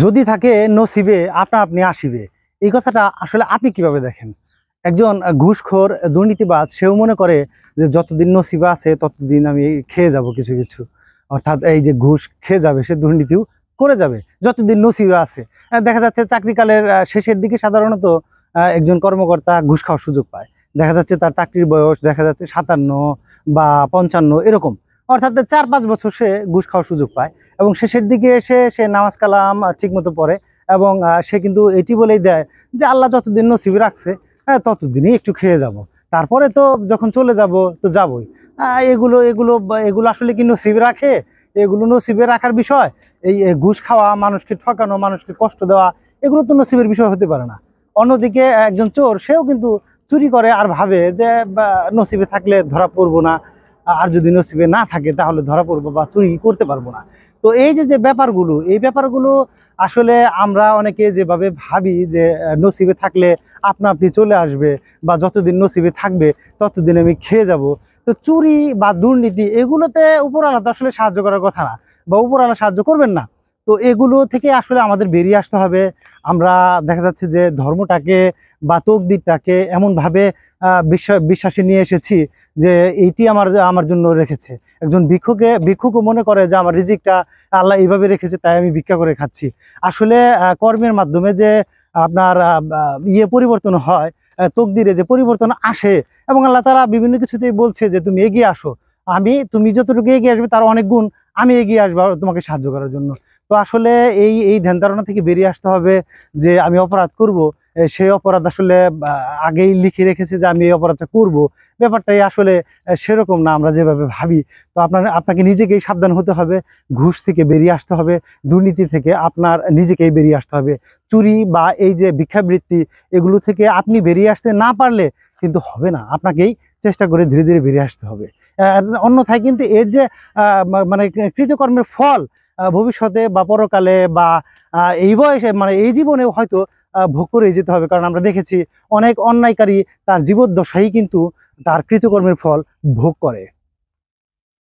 যদি থাকে নসিবে আপনা আপনি আসিবে, এই কথাটা আসলে আপনি কিভাবে দেখেন? একজন ঘুষখোর দুর্নীতিবাজ সেও মনে করে যে যতদিন নসিবে আছে ততদিন আমি খেয়ে যাব কিছু কিছু, অর্থাৎ এই যে ঘুষ খেয়ে যাবে, সে দুর্নীতিও করে যাবে যতদিন নসিবে আছে। দেখা যাচ্ছে চাকরিকালের শেষের দিকে সাধারণত একজন কর্মকর্তা ঘুষ খাওয়ার সুযোগ পায়। দেখা যাচ্ছে তার চাকরির বয়স দেখা যাচ্ছে 57 বা 55 এরকম, অর্থাৎ 4-5 বছর সে ঘুষ খাওয়ার সুযোগ পায়। এবং শেষের দিকে এসে সে নামাজ কালাম ঠিক মতো পড়ে, এবং সে কিন্তু এটি বলেই দেয় যে আল্লাহ যতদিন নসিবে রাখছে ততদিনই একটু খেয়ে যাব, তারপরে তো যখন চলে যাব তো যাবই। এগুলো আসলে কি নসিবে রাখে? এগুলো নসিবে রাখার বিষয়? এই ঘুষ খাওয়া, মানুষকে ঠকানো, মানুষকে কষ্ট দেওয়া, এগুলো তো নসিবের বিষয় হতে পারে না। অন্যদিকে একজন চোর, সেও কিন্তু চুরি করে আর ভাবে যে নসিবে থাকলে ধরা পড়বো না, আর যদি নসিবে না থাকে তাহলে ধরা পড়বো বা চুরি করতে পারবো না। তো এই যে ব্যাপারগুলো, এই ব্যাপারগুলো আসলে আমরা অনেকে যেভাবে ভাবি যে নসিবে থাকলে আপনা আপনি চলে আসবে, বা যতদিন নসিবে থাকবে ততদিন আমি খেয়ে যাব। তো চুরি বা দুর্নীতি, এগুলোতে উপরওয়ালা তো আসলে সাহায্য করার কথা না, বা উপরওয়ালা সাহায্য করবেন না। তো এগুলো থেকে আসলে আমাদের বেরিয়ে আসতে হবে। আমরা দেখা যাচ্ছে যে ধর্মটাকে বা তকদিরটাকে এমনভাবে বিশ্বাসে নিয়ে এসেছি যে এইটি আমার আমার জন্য রেখেছে। একজন ভিক্ষুকও মনে করে যে আমার রিজিকটা আল্লাহ এইভাবে রেখেছে, তাই আমি ভিক্ষা করে খাচ্ছি। আসলে কর্মের মাধ্যমে যে আপনার পরিবর্তন হয়, তকদিরে যে পরিবর্তন আসে, এবং আল্লাহ তাআলা বিভিন্ন কিছুতেই বলছে যে তুমি এগিয়ে আসো, তুমি যতটুকু এগিয়ে আসবে তার অনেক গুণ আমি এগিয়ে আসবো তোমাকে সাহায্য করার জন্য। তো আসলে এই ধ্যান ধারণা থেকে বেরিয়ে আসতে হবে যে আমি অপরাধ করব, সেই অপরাধ আসলে আগেই লিখে রেখেছে যে আমি এই অপরাধটা করব। ব্যাপারটাই আসলে সেরকম না আমরা যেভাবে ভাবি। তো আপনাকে নিজেকেই সাবধান হতে হবে, ঘুষ থেকে বেরিয়ে আসতে হবে, দুর্নীতি থেকে আপনার নিজেকেই বেরিয়ে আসতে হবে। চুরি বা এই যে ভিক্ষাবৃত্তি, এগুলো থেকে আপনি বেরিয়ে আসতে না পারলে কিন্তু হবে না, আপনাকেই চেষ্টা করে ধীরে ধীরে বেরিয়ে আসতে হবে। অন্যথায় কিন্তু এর যে মানে কৃতকর্মের ফল ভবিষ্যতে বা পরকালে বা এই বয়সে, মানে এই জীবনে হয়তো ভোগ করে যেতে হবে। কারণ আমরা দেখেছি অনেক অন্যায়কারী তার জীবদ্দশায় কিন্তু তার কৃতকর্মের ফল ভোগ করে।